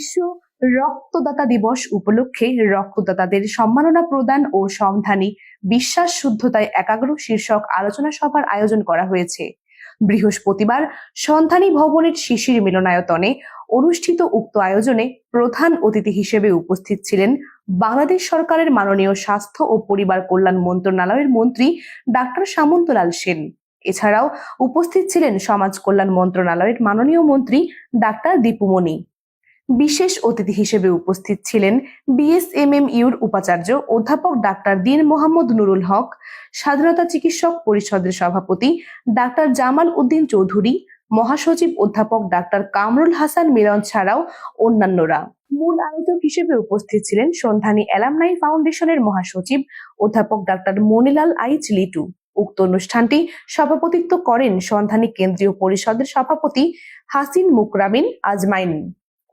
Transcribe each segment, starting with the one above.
বিশ্ব রক্তদাতা দিবস উপলক্ষে রক্তদাতাদের সম্মাননা প্রদান ও সন্ধানী বিশ্বাস শুদ্ধতায় একাগ্র শীর্ষক আলোচনা সভার আয়োজন করা হয়েছে। বৃহস্পতিবার সন্ধানী ভবনের শিশির মিলনায়তনে অনুষ্ঠিত উক্ত আয়োজনে প্রধান অতিথি হিসেবে উপস্থিত ছিলেন বাংলাদেশ সরকারের মাননীয় স্বাস্থ্য ও পরিবার কল্যাণ মন্ত্রণালয়ের মন্ত্রী ডাক্তার সামন্তলাল সেন। এছাড়াও উপস্থিত ছিলেন সমাজ কল্যাণ মন্ত্রণালয়ের মাননীয় মন্ত্রী ডাক্তার দীপুমণি। বিশেষ অতিথি হিসেবে উপস্থিত ছিলেন বিএসএমএমইউর উপাচার্য অধ্যাপক ডাক্তার দীন মোহাম্মদ নুরুল হক, স্বাধীনতা চিকিৎসক পরিষদের সভাপতি ডাক্তার জামাল উদ্দিন চৌধুরী, মহাসচিব অধ্যাপক ডাক্তার কামরুল হাসান মিলন ছাড়াও অন্যান্যরা। মূল আয়োজক হিসেবে উপস্থিত ছিলেন সন্ধানী অ্যালামনাই ফাউন্ডেশনের মহাসচিব অধ্যাপক ডাক্তার মনিলাল আইচ লিটু। উক্ত অনুষ্ঠানটি সভাপতিত্ব করেন সন্ধানী কেন্দ্রীয় পরিষদের সভাপতি হাসিন মুকরামিন আজমাইন।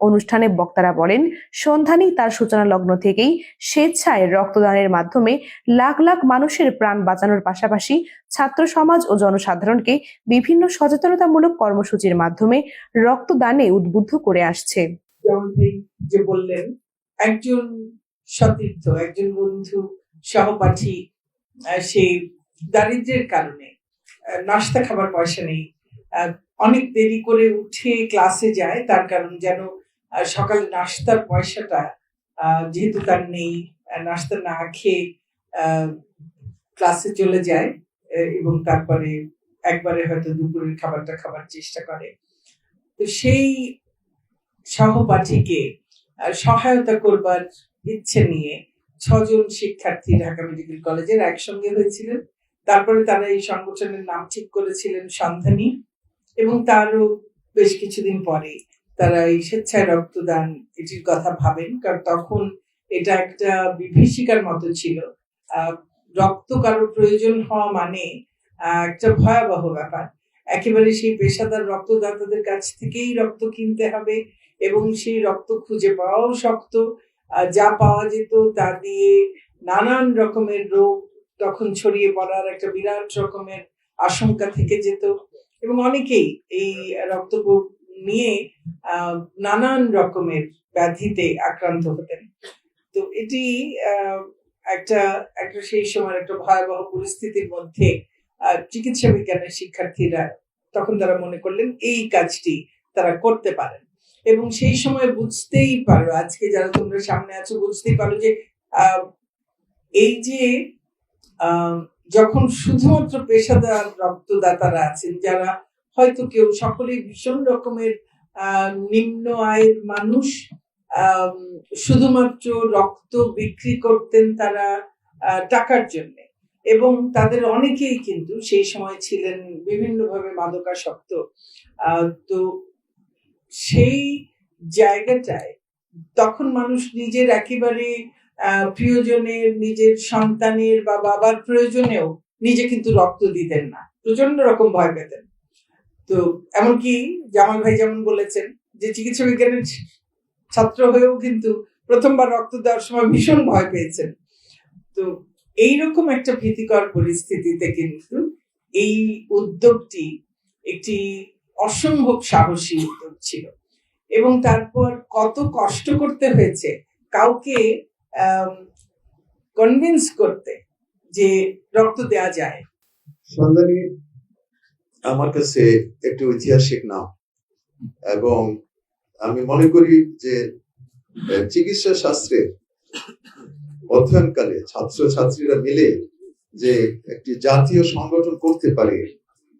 অনুষ্ঠানে বক্তারা বলেন, সন্ধানী তার সূচনা লগ্ন থেকেই স্বেচ্ছায় রক্তদানের মাধ্যমে লাখ লাখ মানুষের প্রাণ বাঁচানোর পাশাপাশি ছাত্র সমাজ ও জনসাধারণকে বিভিন্ন সচেতনতামূলক কর্মসূচির মাধ্যমে রক্তদানে উদ্বুদ্ধ করে আসছে। যে বললেন, একজন সতীর্থ, একজন বন্ধু, সহপাঠী, সে দারিদ্র্যের কারণে নাস্তা খাবার পয়সা নেই, অনেক দেরি করে উঠে ক্লাসে যায়, তার কারণ যেন সকালে নাস্তার পয়সাটা যেহেতু তার নেই, নাস্তা না খেয়ে ক্লাসে চলে যায় এবং তারপরে একবারে হয়তো দুপুরের খাবারটা খাবার চেষ্টা করে। তো সেই সহপাঠীকে সহায়তা করবার ইচ্ছে নিয়ে 6 জন শিক্ষার্থী ঢাকা মেডিকেল কলেজের একসঙ্গে হয়েছিলেন। তারপরে তারা এই সংগঠনের নাম ঠিক করেছিলেন সন্ধানী, এবং তারও বেশ কিছুদিন পরে তারা এই স্বেচ্ছায় রক্তদান এটির কথা ভাবেন, কারণ তখন এটা একটা বিভীষিকার মতো ছিল। রক্ত কারোর প্রয়োজন হওয়া মানে একটা ভয়াবহ ব্যাপার। একেবারে সেই পেশাদার রক্তদাতাদের কাছ থেকেই রক্ত কিনতে হবে এবং সেই রক্ত খুঁজে পাওয়াও শক্ত। যা পাওয়া যেত তা দিয়ে নানান রকমের রোগ তখন ছড়িয়ে পড়ার একটা বিরাট রকমের আশঙ্কা থেকে যেত, এবং অনেকেই এই রক্ত নিয়ে নানান রকমের ব্যাধিতে আক্রান্ত হতেন। তো এটি একটা সেই সময় একটা ভয়াবহ পরিস্থিতির মধ্যে চিকিৎসা বিজ্ঞানের শিক্ষার্থীরা তখন তারা মনে করলেন এই কাজটি তারা করতে পারেন, এবং সেই সময় বুঝতেই পারো, আজকে যারা তোমরা সামনে আছো বুঝতেই পারো যে এই যে যখন শুধুমাত্র পেশাদার রক্তদাতারা আছেন, যারা হয়তো কেউ সকলেই ভীষণ রকমের নিম্ন আয়ের মানুষ, শুধুমাত্র রক্ত বিক্রি করতেন তারা টাকার জন্য, এবং তাদের অনেকেই কিন্তু সেই সময় ছিলেন বিভিন্নভাবে মাদকাসক্ত। তো সেই জায়গাটায় তখন মানুষ নিজের একেবারে প্রিয়জনের, নিজের সন্তানের বা বাবার প্রয়োজনেও নিজে কিন্তু রক্ত দিতেন না, প্রচন্ড রকম ভয় পেতেন। তো এমনকি জামাল ভাই যেমন বলেছেন যে চিকিৎসা বিজ্ঞানের ছাত্র হয়েও কিন্তু প্রথমবার রক্ত দেওয়ার সময় ভীষণ ভয় পেয়েছেন। তো এইরকম একটা ভীতিকর পরিস্থিতিতে কিন্তু এই উদ্যোগটি একটি অসম্ভব সাহসী উদ্যোগ ছিল, এবং তারপর কত কষ্ট করতে হয়েছে কাউকে কনভিন্স করতে যে রক্ত দেওয়া যায়। সন্ধানী আমার কাছে একটি ঐতিহাসিক নাম, এবং আমি মনে করি যে চিকিৎসা শাস্ত্রে অধ্যয়নকালে ছাত্র ছাত্রীরা মিলে যে একটি জাতীয় সংগঠন করতে পারে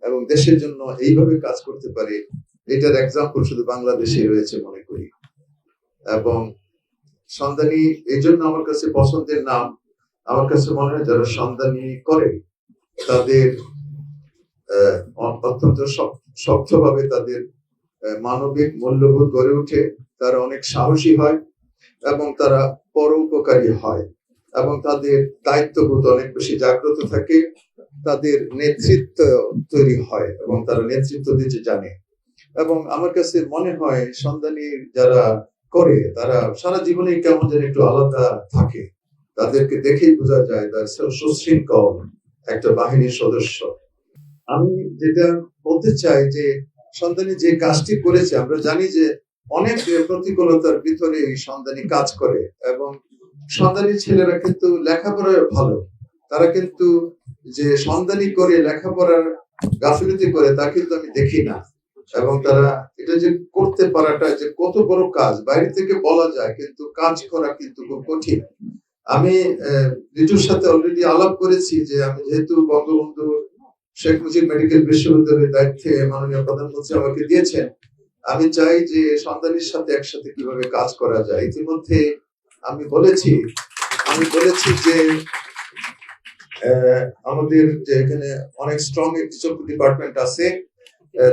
এবং দেশের জন্য এইভাবে কাজ করতে পারে, এটার এক্সাম্পল শুধু বাংলাদেশে রয়েছে মনে করি। এবং সন্ধানী এই জন্য আমার কাছে পছন্দের নাম। আমার কাছে মনে হয় যারা সন্ধানী করে তাদের অত্যন্ত শক্তভাবে তাদের মানবিক মূল্যবোধ গড়ে ওঠে, তারা অনেক সাহসী হয় এবং তারা পরোপকারী হয়, এবং তাদের দায়িত্ববোধ অনেক বেশি জাগ্রত থাকে, তাদের নেতৃত্ব তৈরি হয় এবং তারা নেতৃত্ব দিতে জানে। এবং আমার কাছে মনে হয় সন্ধানী যারা করে তারা সারা জীবনে কেমন যেন একটু আলাদা থাকে, তাদেরকে দেখেই বোঝা যায় তারা সুশৃঙ্খল একটা বাহিনীর সদস্য। আমি যেটা বলতে চাই যে সন্ধানী যে কাজটি করেছে, আমরা জানি যে অনেক প্রতিকূলতার ভিতরে এই সন্ধানী কাজ করে, এবং সন্ধানী ছেলেরা কিন্তু লেখাপড়ায় ভালো। তারা কিন্তু যে সন্ধানী করে লেখাপড়ার গাফিলতি করে তা কিন্তু আমি দেখি না। এবং তারা এটা যে করতে পারাটা যে কত বড় কাজ বাইরে থেকে বলা যায়, কিন্তু কাজ করা কিন্তু খুব কঠিন। আমি লিটুর সাথে অলরেডি আলাপ করেছি যে আমি যেহেতু বঙ্গবন্ধু শেখ মুজিব মেডিকেল বিশ্ববিদ্যালয়ের দায়িত্বে মাননীয় প্রধানমন্ত্রী আমাকে দিয়েছেন, আমি চাই যে সন্তানের সাথে একসাথে কিভাবে কাজ করা যায়। ইতিমধ্যে আমি বলেছি যে আমাদের যে এখানে অনেক স্ট্রং একটি চক্ষু ডিপার্টমেন্ট আছে,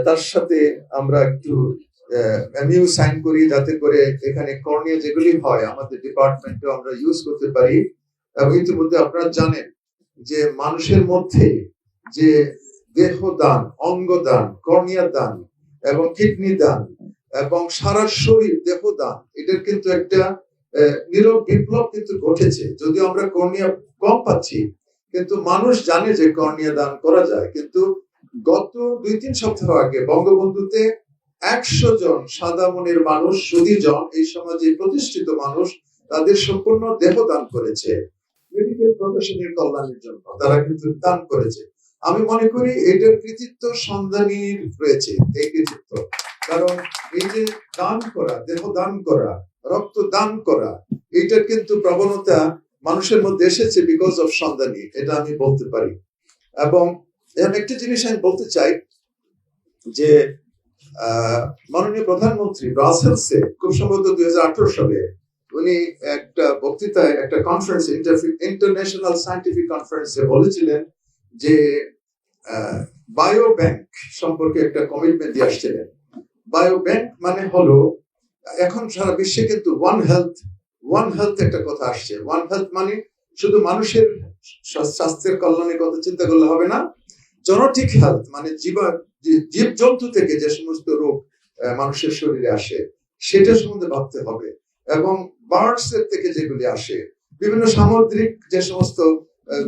তার সাথে আমরা একটু এমইউ সাইন করি, যাতে করে এখানে কর্নিয়া যেগুলি হয় আমাদের ডিপার্টমেন্টে আমরা ইউজ করতে পারি। এবং ইতিমধ্যে আপনারা জানেন যে মানুষের মধ্যে যে দেহ দান, অঙ্গ দান, কর্নিয়া দান এবং কিডনি দান এবং সারা শরীর দেহ দান, এটার কিন্তু একটা নীরব বিপ্লব কিন্তু ঘটেছে। যদিও আমরা কর্নিয়া কম পাচ্ছি, কিন্তু মানুষ জানে যে কর্নিয়া দান করা যায়। কিন্তু গত 2-3 সপ্তাহ আগে বঙ্গবন্ধুতে 100 জন সাদা মনের মানুষ, সুধীজন, এই সমাজে প্রতিষ্ঠিত মানুষ, তাদের সম্পূর্ণ দেহ দান করেছে মেডিকেল প্রফেশনের কল্যাণের জন্য। তারা কিন্তু দান করেছে। আমি মনে করি এটার কৃতিত্ব সন্ধানীর রয়েছে, এই কৃতিত্ব। কারণ এই যে দান করা, দেহ দান করা, রক্ত দান করা, এইটার কিন্তু প্রবণতা মানুষের মধ্যে এসেছে বিকজ অফ সন্ধানী, এটা আমি বলতে পারি। এবং এখন একটা জিনিস আমি বলতে চাই যে মাননীয় প্রধানমন্ত্রী ব্রাসেলসে খুব সম্ভবত 2018 সালে উনি একটা বক্তৃতায়, একটা কনফারেন্স, ইন্টারন্যাশনাল সায়েন্টিফিক কনফারেন্সে বলেছিলেন যে বায়ো ব্যাংক সম্পর্কে একটা কমিটমেন্ট দিয়ে আসছিলেন। বায়ো ব্যাংক মানে হলো, এখন সারা বিশ্বে কিন্তু ওয়ান হেলথ একটা কথা আসছে। ওয়ান হেলথ মানে শুধু মানুষের স্বাস্থ্যের কল্যাণের কথা চিন্তা করলে হবে না, জেনেটিক হেলথ মানে জীব জন্তু থেকে যে সমস্ত রোগ মানুষের শরীরে আসে সেটা সম্বন্ধে ভাবতে হবে। এবং বার্ডস এর থেকে যেগুলি আসে, বিভিন্ন সামুদ্রিক যে সমস্ত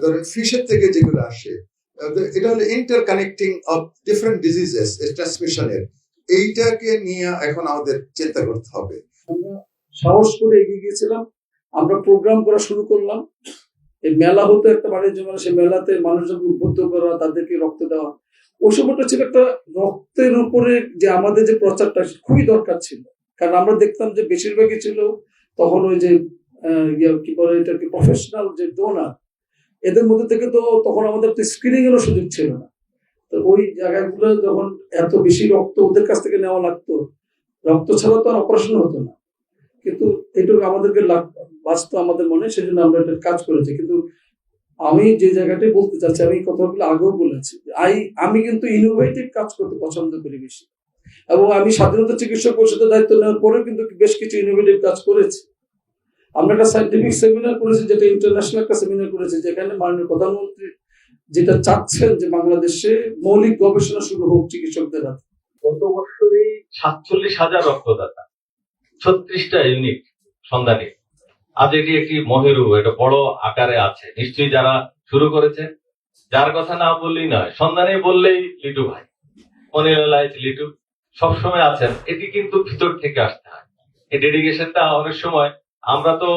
ধরেন ফিশের থেকে যেগুলো আসে, এটা হলো inter connecting of different diseases ট্রান্সমিশনের, এইটাকে নিয়ে এখন আমাদের চিন্তা করতে হবে। আমরা সাহস করে এগিয়ে গিয়েছিলাম, আমরা প্রোগ্রাম করা শুরু করলাম। এই মেলা হতো একটা বাণিজ্য মেলা, সেই মেলাতে মানুষজনকে উদ্বুদ্ধ করা, তাদেরকে রক্ত দেওয়া, ওই সময়টা ছিল একটা রক্তের উপরে যে আমাদের যে প্রচারটা খুবই দরকার ছিল। কারণ আমরা দেখতাম যে বেশিরভাগই ছিল তখন ওই যে কি বলে এটাকে প্রফেশনাল যে ডোনার, এদের মধ্যে থেকে তো তখন আমাদের তো স্ক্রিনিং এরও সুযোগ ছিল না। তো ওই জায়গাগুলো যখন এত বেশি রক্ত ওদের কাছ থেকে নেওয়া লাগতো, রক্ত ছাড়া তো আর অপারেশন হতো না, কিন্তু এটুকু আমাদেরকে বাঁচতো আমাদের মনে, সেই জন্য আমরা এটা কাজ করেছি। কিন্তু আমি যে জায়গাটাই বলতে চাচ্ছি, আমি কথাগুলো আগেও বলেছি, আমি কিন্তু ইনোভেটিভ কাজ করতে পছন্দ করি বেশি। এবং আমি স্বাধীনতা চিকিৎসক পরিষদের দায়িত্ব নেওয়ার পরেও কিন্তু বেশ কিছু ইনোভেটিভ কাজ করেছি। আমরা একটা সায়েন্টিফিক সেমিনার করেছি, যেটা ইন্টারন্যাশনাল একটা সেমিনার করেছি, যেখানে মাননীয় প্রধানমন্ত্রী যেটা চাচ্ছেন যে বাংলাদেশে মৌলিক গবেষণা শুরু হোক চিকিৎসকদের হাতে। গত বছরই 47,000 রক্তদাতা, 36টা ইউনিট সন্ধানী। আজ এটি একটি মহেরু, এটা বড় আকারে আছে। নিশ্চয়ই যারা শুরু করেছে, যার কথা না বললেই নয়, সন্ধানী বললেই লিটু ভাই, মনিলাল লিটু সবসময় আছেন। এটি কিন্তু ভিতর থেকে আসতে হয়, এই ডেডিকেশনটা। অনেক সময় আমরা তো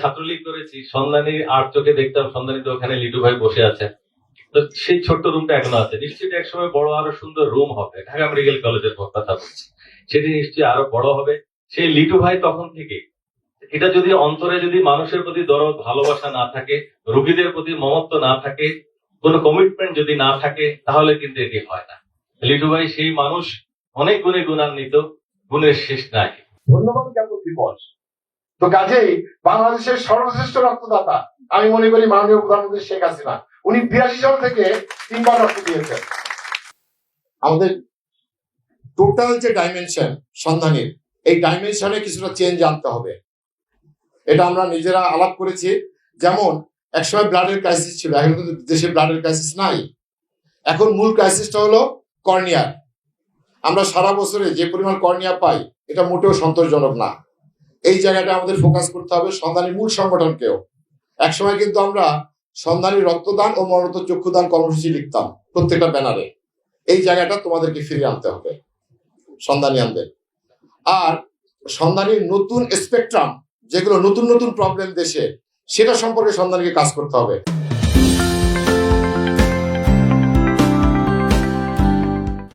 ছাত্রলীগ করেছি, সন্ধানী আর চোখে দেখতাম সন্ধানী তো ওখানে লিটু ভাই বসে আছেন। তো সেই ছোট্ট রুমটা এখনো আছে, নিশ্চয়ই একসময় বড় আরো সুন্দর রুম হবে। ঢাকা মেডিকেল কলেজের কথা বলছি, সেটি নিশ্চয়ই আরো বড় হবে। সেই লিটু ভাই তখন থেকে, এটা যদি অন্তরে যদি মানুষের প্রতি দরদ ভালোবাসা না থাকে, রোগীদের প্রতি মমত্ব না থাকে, কোনো কমিটমেন্ট যদি না থাকে, তাহলে কিন্তু এটি হয় না। লিটু ভাই সেই মানুষ, অনেক গুণে গুণান্বিত, গুণের শেষ নাই। ধন্যবাদ জ্ঞাপন দিবস। তো কাজেই বাংলাদেশের সর্বশ্রেষ্ঠ রক্তদাতা আমি মনে করি মাননীয় প্রধানমন্ত্রী শেখ হাসিনা। উনি 82 সাল থেকে 3 বার রক্ত দিয়েছেন। আমাদের টোটাল যে ডাইমেনশন সন্ধানের, এই ডাইমেনশনে কিছুটা চেঞ্জ আনতে হবে। এটা আমরা নিজেরা আলাপ করেছি। যেমন একসময় ব্লাডের ক্রাইসিস ছিল, এখন কিন্তু দেশে ব্লাডের ক্রাইসিস নাই। এখন মূল ক্রাইসিসটা হলো কর্নিয়া। আমরা সারা বছরে যে পরিমাণ কর্নিয়া পাই, এটা মোটেও সন্তোষজনক না। এই জায়গাটা আমাদের ফোকাস করতে হবে। সন্ধানী মূল সংগঠনকেও, একসময় কিন্তু আমরা সন্ধানী রক্তদান ও মরণোত্তর চক্ষুদান কর্মসূচি লিখতাম প্রত্যেকটা ব্যানারে। এই জায়গাটা তোমাদেরকে ফিরিয়ে আনতে হবে, সন্ধানী আনবে। আর সন্ধানীর নতুন স্পেকট্রাম, যেগুলো নতুন নতুন প্রবলেম দেশে, সেটা সম্পর্কে সন্ধানীকে কাজ করতে হবে।